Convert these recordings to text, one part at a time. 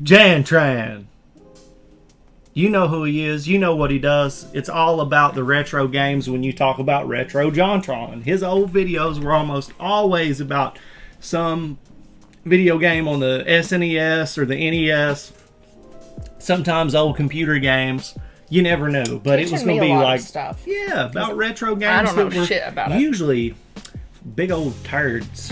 JonTron. You know who he is. You know what he does. It's all about the retro games when you talk about retro JonTron. His old videos were almost always about some video game on the SNES or the NES. Sometimes old computer games. You never knew, but it was going to be like stuff. Yeah, about retro games. I don't know shit about it. Usually big old turds,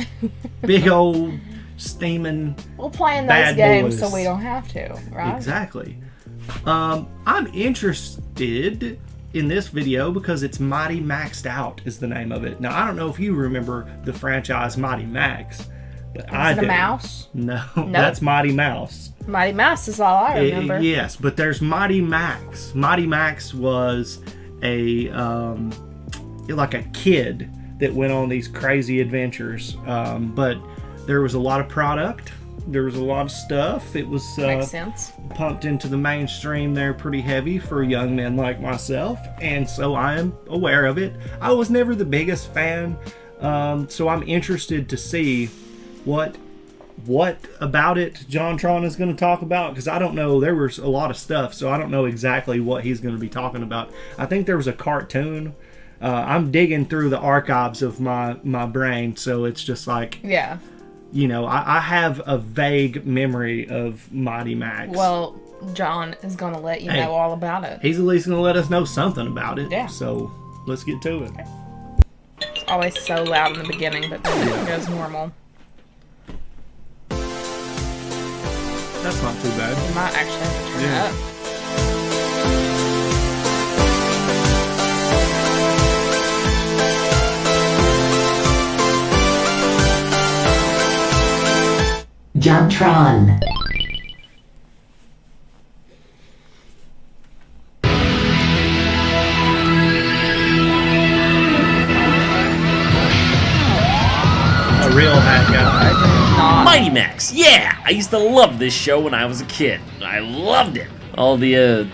big old steaming. We'll play in bad those games boys. so we don't have to, right? Exactly. I'm interested in this video because it's Mighty Maxed Out is the name of it. Now I don't know if you remember the franchise Mighty Max, but I do. Is it a mouse? No, that's Mighty Mouse. Mighty Mouse is all I remember. Yes, but there's Mighty Max. Mighty Max was a like a kid that went on these crazy adventures. But there was a lot of product. There was a lot of stuff. It was Makes sense. Pumped into the mainstream there pretty heavy for young men like myself, and so I am aware of it. I was never the biggest fan, so I'm interested to see what about it JonTron is going to talk about, because I don't know. There was a lot of stuff, so I don't know exactly what he's going to be talking about. I think there was a cartoon. I'm digging through the archives of my brain, so it's just like, yeah. You know, I have a vague memory of Mighty Max. Well, John is going to let you know all about it. He's at least going to let us know something about it. Yeah. So let's get to it. It's always so loud in the beginning, but then it goes normal. That's not too bad. You might actually have to turn it up. JonTron. A real HatGuy. Mighty Max, yeah! I used to love this show when I was a kid. I loved it. All the,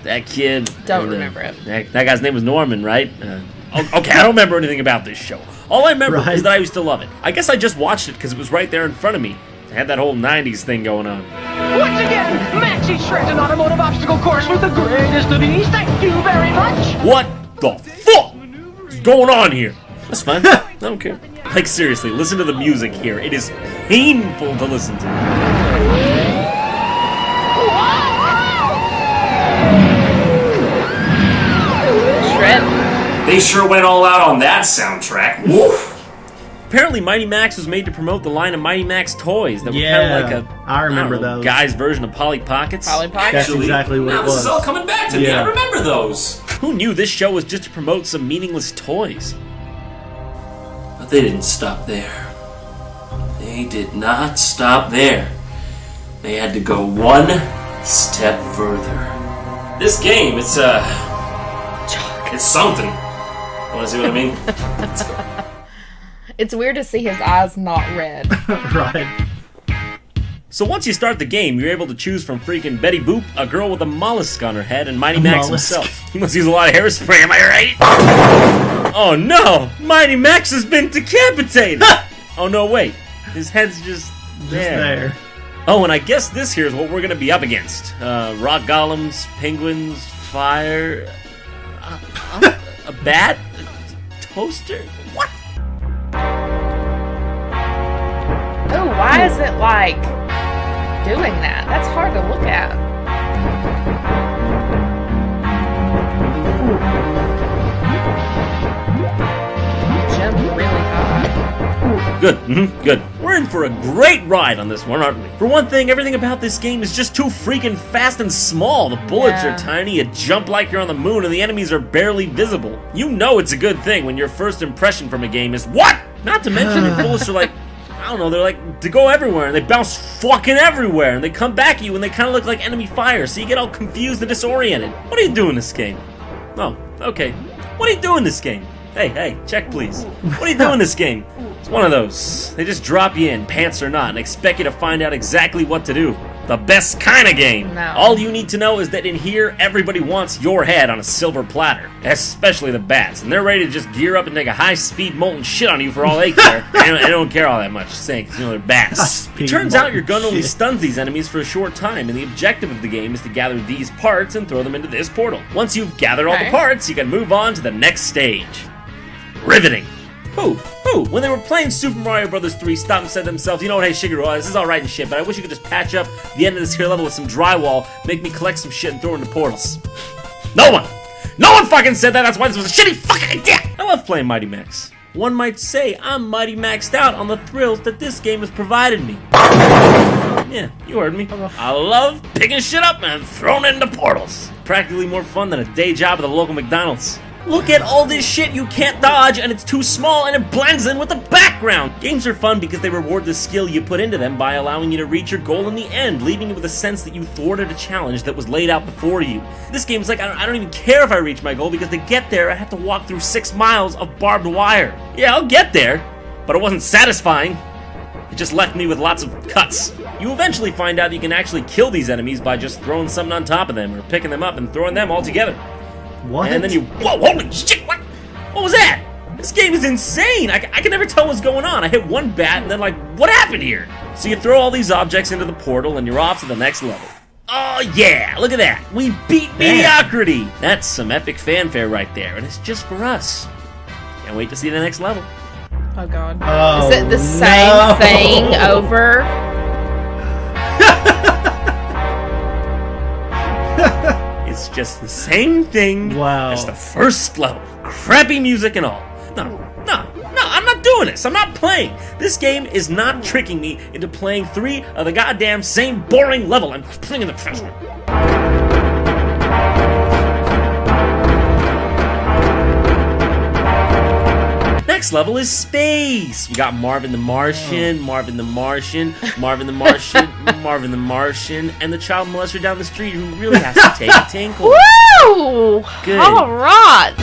that kid... Don't remember it. That guy's name was Norman, right? Okay, I don't remember anything about this show. All I remember is that I used to love it. I guess I just watched it because it was right there in front of me. It had that whole 90s thing going on. Once again, Maxie shreds an automotive obstacle course with the greatest of ease. Thank you very much. What the fuck is going on here? That's fine. I don't care. Like, seriously, listen to the music here. It is painful to listen to. Shred. They sure went all out on that soundtrack. Woof. Apparently, Mighty Max was made to promote the line of Mighty Max toys that were kind of like I remember those. Guy's version of Polly Pockets. Polly Pockets. That's exactly what it was. This is all coming back to me. Yeah. I remember those. Who knew this show was just to promote some meaningless toys? But they didn't stop there. They did not stop there. They had to go one step further. This game, it's something. Want to see what I mean? Let's go. It's weird to see his eyes not red. Right. So once you start the game, you're able to choose from freaking Betty Boop, a girl with a mollusk on her head, and Mighty Max himself. He must use a lot of hairspray, am I right? Oh no! Mighty Max has been decapitated! Oh no, wait. His head's just there. Oh, and I guess this here is what we're gonna be up against. Rock golems, penguins, fire... a bat? A toaster? What? Oh, why is it like doing that? That's hard to look at. Jump really high. Good, good. We're in for a great ride on this one, aren't we? For one thing, everything about this game is just too freaking fast and small. The bullets are tiny, you jump like you're on the moon, and the enemies are barely visible. You know it's a good thing when your first impression from a game is, what? Not to mention the bullets are like, I don't know, they're like, to go everywhere, and they bounce fucking everywhere, and they come back at you, and they kind of look like enemy fire, so you get all confused and disoriented. What are you doing in this game? Oh, okay. What are you doing in this game? Hey, check please. What are you doing in this game? It's one of those. They just drop you in, pants or not, and expect you to find out exactly what to do. The best kind of game. No. All you need to know is that in here, everybody wants your head on a silver platter. Especially the bats. And they're ready to just gear up and take a high-speed molten shit on you for all they care. They don't care all that much, just saying, because they're bats. It turns out your gun only stuns these enemies for a short time, and the objective of the game is to gather these parts and throw them into this portal. Once you've gathered all the parts, you can move on to the next stage. Riveting. Who, when they were playing Super Mario Bros. 3, stopped and said to themselves, you know what, hey Shigeru, this is alright and shit, but I wish you could just patch up the end of this here level with some drywall, make me collect some shit and throw it into portals. No one fucking said that, that's why this was a shitty fucking idea! I love playing Mighty Max. One might say I'm mighty maxed out on the thrills that this game has provided me. Yeah, you heard me. I love picking shit up and throwing it into portals. Practically more fun than a day job at the local McDonald's. Look at all this shit you can't dodge, and it's too small, and it blends in with the background. Games are fun because they reward the skill you put into them by allowing you to reach your goal in the end, leaving you with a sense that you thwarted a challenge that was laid out before you. This game is like, I don't even care if I reach my goal, because to get there, I have to walk through 6 miles of barbed wire. Yeah, I'll get there, but it wasn't satisfying. It just left me with lots of cuts. You eventually find out you can actually kill these enemies by just throwing something on top of them, or picking them up and throwing them all together. What? And then you, whoa, holy shit, what was that? This game is insane. I can never tell what's going on. I hit one bat and then like, what happened here? So you throw all these objects into the portal and you're off to the next level. Oh yeah, look at that. We beat mediocrity. That's some epic fanfare right there, and it's just for us. Can't wait to see the next level. Oh god. Oh, is it the same thing over? It's just the same thing as the first level. Crappy music and all. No, I'm not doing this. I'm not playing. This game is not tricking me into playing 3 of the goddamn same boring level. I'm playing in the first one. Next level is space. We got Marvin the Martian, Marvin the Martian, Marvin the Martian, Marvin the Martian, and the child molester down the street who really has to take a tinkle. Woo! Good. Alright!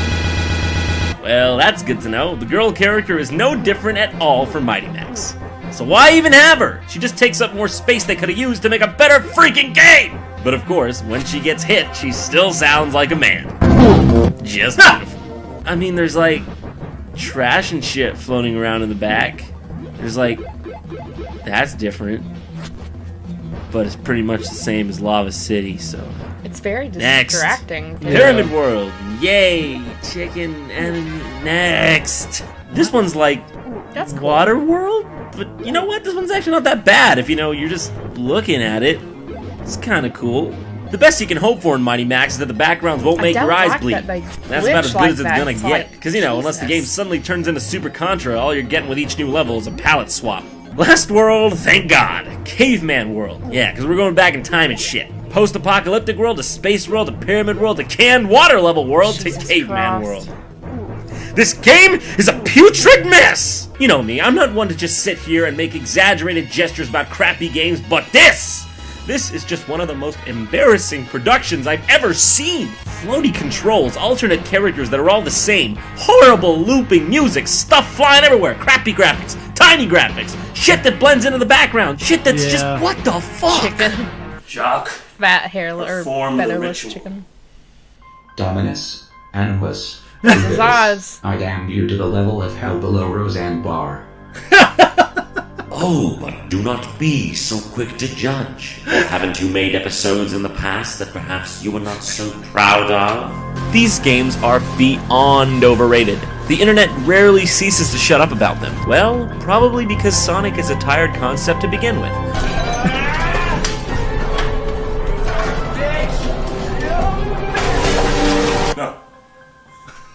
Well, that's good to know. The girl character is no different at all from Mighty Max. So why even have her? She just takes up more space they could have used to make a better freaking game! But of course, when she gets hit, she still sounds like a man. Just beautiful. I mean, there's like trash and shit floating around in the back. There's like, that's different, but it's pretty much the same as Lava City, so it's very distracting. Pyramid World, yay, chicken enemy. Next, this one's like that's cool. Water World, but you know what, this one's actually not that bad if you're just looking at it. It's kind of cool. The best you can hope for in Mighty Max is that the backgrounds won't make your eyes bleed. That's about as good as it's gonna get. Because, unless the game suddenly turns into Super Contra, all you're getting with each new level is a palette swap. Last world, thank God. Caveman World. Yeah, because we're going back in time and shit. Post-apocalyptic world to space world to pyramid world to canned water level world to caveman world. This game is a putrid mess! You know me, I'm not one to just sit here and make exaggerated gestures about crappy games, but this is just one of the most embarrassing productions I've ever seen. Floaty controls, alternate characters that are all the same, horrible looping music, stuff flying everywhere, crappy graphics, tiny graphics, shit that blends into the background, shit that's just, what the fuck? Chicken. Jock, Fat, hairless, or featherless chicken. Dominus, Animus, Zaz. I damn you to the level of hell below Roseanne Barr. Oh, but do not be so quick to judge. Haven't you made episodes in the past that perhaps you were not so proud of? These games are beyond overrated. The internet rarely ceases to shut up about them. Well, probably because Sonic is a tired concept to begin with.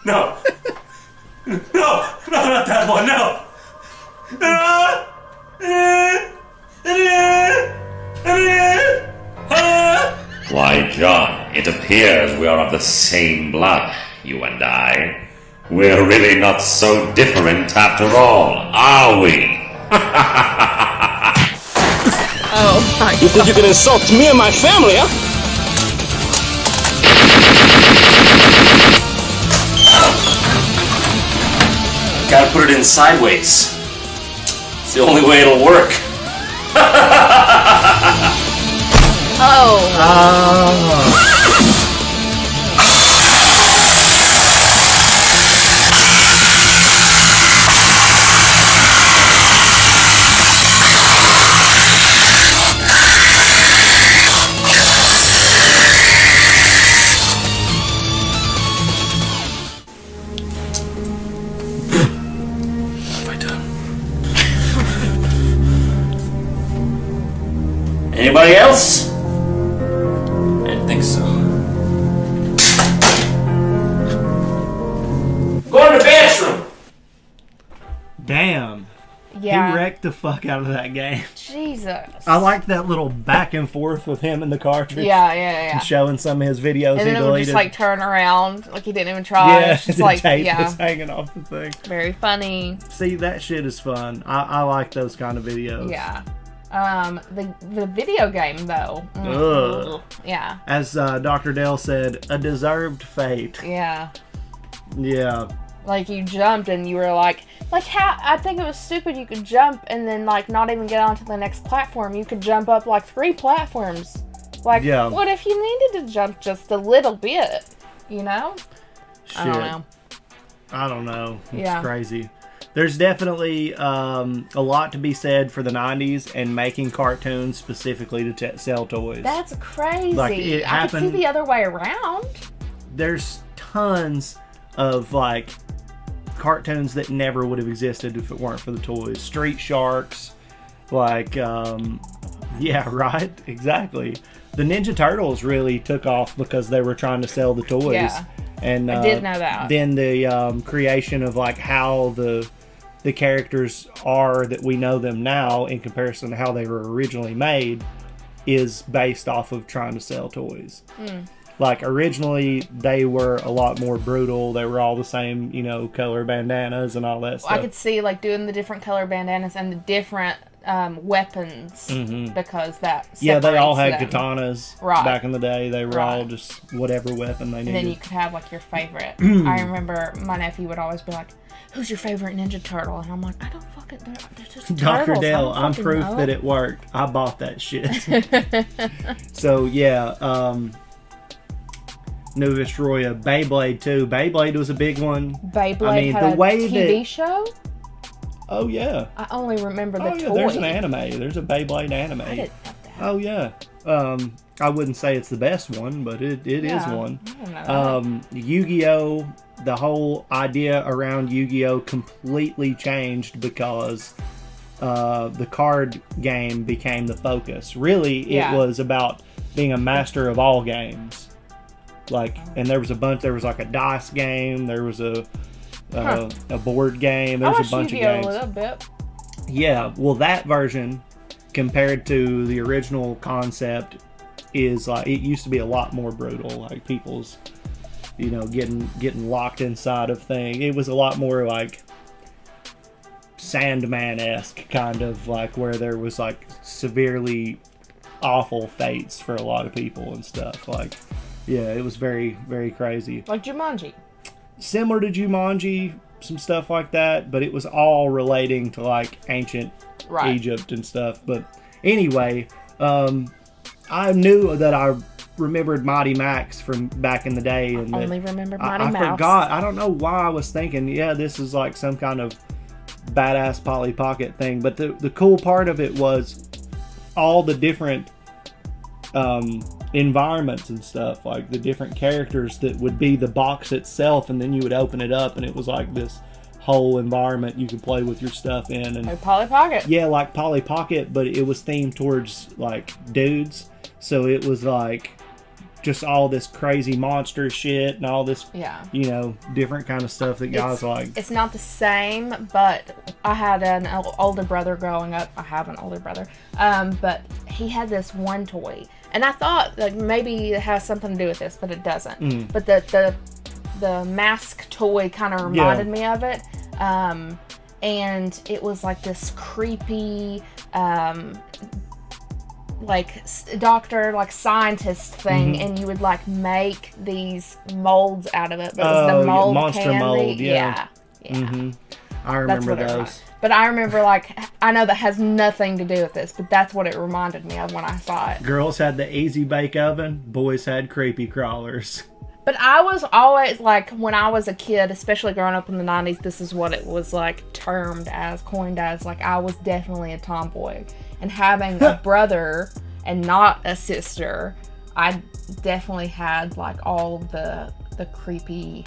No, not that one, no! Why, John, it appears we are of the same blood, you and I. We're really not so different after all, are we? Oh my god. You think you can insult me and my family, huh? Gotta put it in sideways. It's the only way it'll work. Anybody else? I didn't think so. Go in the bathroom! Damn. Yeah. He wrecked the fuck out of that game. Jesus. I liked that little back and forth with him in the cartridge. Yeah. And showing some of his videos And he then it would deleted. just like turn around, like he didn't even try. Yeah, It's just the like, tape yeah. was hanging off the thing. Very funny. See, that shit is fun. I like those kind of videos. Yeah. The video game though. Ugh. Yeah. As Dr. Dale said, a deserved fate. Yeah. Yeah. Like you jumped and you were like how, I think it was stupid you could jump and then like not even get onto the next platform. You could jump up like 3 platforms. Like, Yeah. what if you needed to jump just a little bit? You know? Shit. I don't know. I don't know. It's Yeah. crazy. There's definitely a lot to be said for the 90s and making cartoons specifically to sell toys. That's crazy. Like, it I could see happened- the other way around. There's tons of like cartoons that never would have existed if it weren't for the toys. Street Sharks, like yeah, right, exactly. The Ninja Turtles really took off because they were trying to sell the toys. Yeah. And I did know that. Then the creation of like how the characters are that we know them now in comparison to how they were originally made is based off of trying to sell toys. Like originally they were a lot more brutal. They were all the same, you know, color bandanas and all that stuff. I could see like doing the different color bandanas and the different weapons because that Yeah, they all had separates them. katanas Right. back in the day. They were all Right. just whatever weapon they And needed. then you could have like your favorite. I remember my nephew would always be like, "Who's your favorite Ninja Turtle?" And I'm like, "I don't fucking. They're just Dr. turtles. I Dale, don't I'm fucking proof know." that it worked. I bought that shit. So yeah, Novastroya, Beyblade too. Beyblade was a big one. Beyblade I mean, had the a way TV that- show. Oh yeah. I only remember the Oh yeah, toy. there's an anime. There's a Beyblade anime. I didn't know that. Oh yeah. I wouldn't say it's the best one, but it is Yeah, one. I don't know that. Yu-Gi-Oh! The whole idea around Yu-Gi-Oh! Completely changed because the card game became the focus. Really, Yeah. it was about being a master of all games. Like, and there was like a dice game. There was a board game. I There's watched a bunch of Yu-Gi-Oh! games. a little bit. Yeah, well, that version compared to the original concept is like it used to be a lot more brutal. Like people's, you know, getting locked inside of thing. It was a lot more like Sandman-esque kind of like where there was like severely awful fates for a lot of people and stuff. Like, yeah, it was very, very crazy. Like Jumanji. Similar to Jumanji, some stuff like that, but it was all relating to like ancient Right. Egypt and stuff. But anyway, I knew that I remembered Mighty Max from back in the day, and that Only remember Mighty I Mouse. forgot. I don't know why I was thinking, yeah, this is like some kind of badass Polly Pocket thing. But the cool part of it was all the different environments and stuff, like the different characters that would be the box itself, and then you would open it up and it was like this whole environment you could play with your stuff in. And Like Polly Pocket. yeah, like Polly Pocket, but it was themed towards like dudes, so it was like just all this crazy monster shit and all this, Yeah. you know, different kind of stuff that guys like. It's not the same, but I had an older brother growing up. I have an older brother. But he had this one toy. And I thought like maybe it has something to do with this, but it doesn't. But the mask toy kind of reminded me of it. And it was like this creepy like doctor, like scientist thing, and you would like make these molds out of it. But it was the mold monster candy. mold, yeah. Yeah. I remember That's what those. But I remember, like, I know that has nothing to do with this, but that's what it reminded me of when I saw it. Girls had the easy bake oven. Boys had creepy crawlers. But I was always, like, when I was a kid, especially growing up in the 90s, this is what it was, like, termed as, coined as. Like, I was definitely a tomboy. And having a brother and not a sister, I definitely had, like, all of the creepy,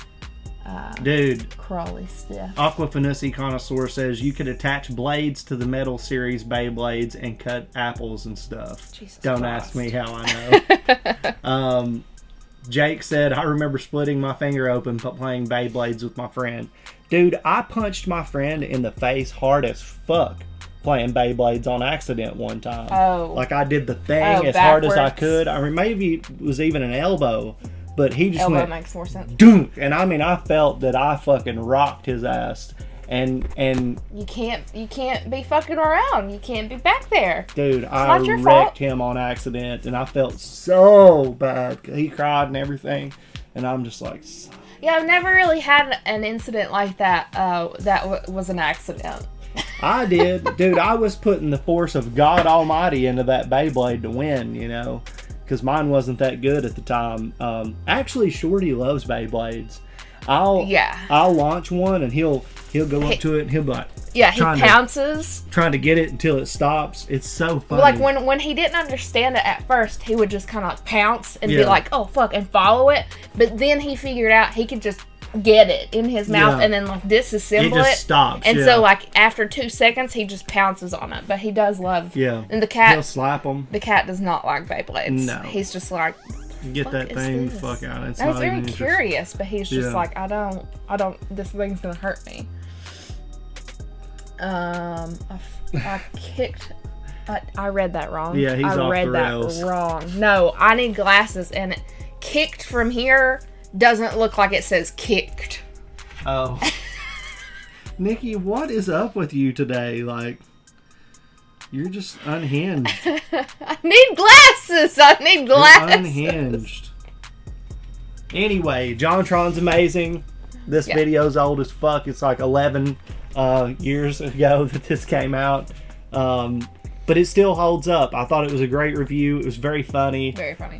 Dude, crawly stuff. Aquafinussi Connoisseur says you could attach blades to the Metal Series Beyblades and cut apples and stuff. Jesus Don't Christ. ask me how I know. Jake said, I remember splitting my finger open playing Beyblades with my friend. Dude, I punched my friend in the face hard as fuck playing Beyblades on accident one time. Oh. Like I did the thing as hard as I could. I mean, maybe it was even an elbow, but he just Elbow went, makes more sense. dunk. And I mean, I felt that I fucking rocked his ass. And You can't be fucking around. You can't be back there. dude, I not your wrecked fault. him on accident, and I felt so bad. He cried and everything, and I'm just like, Yeah, I've never really had an incident like that. Was an accident. I did. Dude, I was putting the force of God Almighty into that Beyblade to win, you know, because mine wasn't that good at the time. Actually, Shorty loves Beyblades. I'll launch one, and he'll go up to it, and he'll be like, yeah, he pounces. Trying to get it until it stops. It's so funny. Like when he didn't understand it at first, he would just kind of like pounce and be like, "Oh fuck," and follow it. But then he figured out he could just get it in his mouth and then like disassemble it. Just stops. And so like after 2 seconds, he just pounces on it. But he does love. Yeah. And the cat. He'll slap them. The cat does not like Beyblades. No. He's just like, get that thing the fuck out. It's I was not very even curious, but he's just Yeah. like, I don't. This thing's gonna hurt me. I kicked. I read that wrong. Yeah, he's I off read the that rails. wrong. No, I need glasses, and kicked from here doesn't look like it says kicked. Oh. Nikki, what is up with you today? Like, you're just unhinged. I need glasses. You're unhinged. Anyway, JonTron's amazing. This video's old as fuck. It's like 11 years ago that this came out. But it still holds up. I thought it was a great review. It was very funny. Very funny.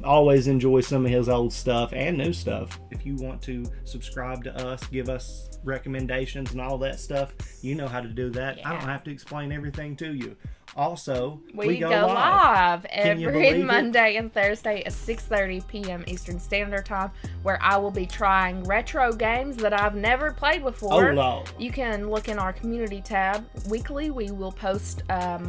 Always enjoy some of his old stuff and new stuff. If you want to subscribe to us, give us recommendations and all that stuff, you know how to do that. I don't have to explain everything to you. Also, we go live every Monday and Thursday at 6:30 p.m. Eastern Standard Time, where I will be trying retro games that I've never played before. Oh, Lord. You can look in our community tab. Weekly, we will post a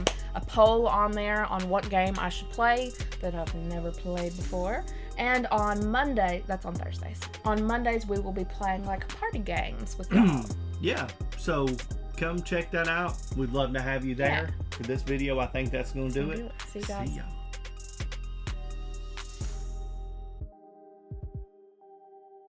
poll on there on what game I should play that I've never played before. And on Monday, that's on Thursdays. On Mondays, we will be playing like party games with y'all. Yeah, so come check that out. We'd love to have you there. For this video, I think that's going to do it. See you guys. See ya.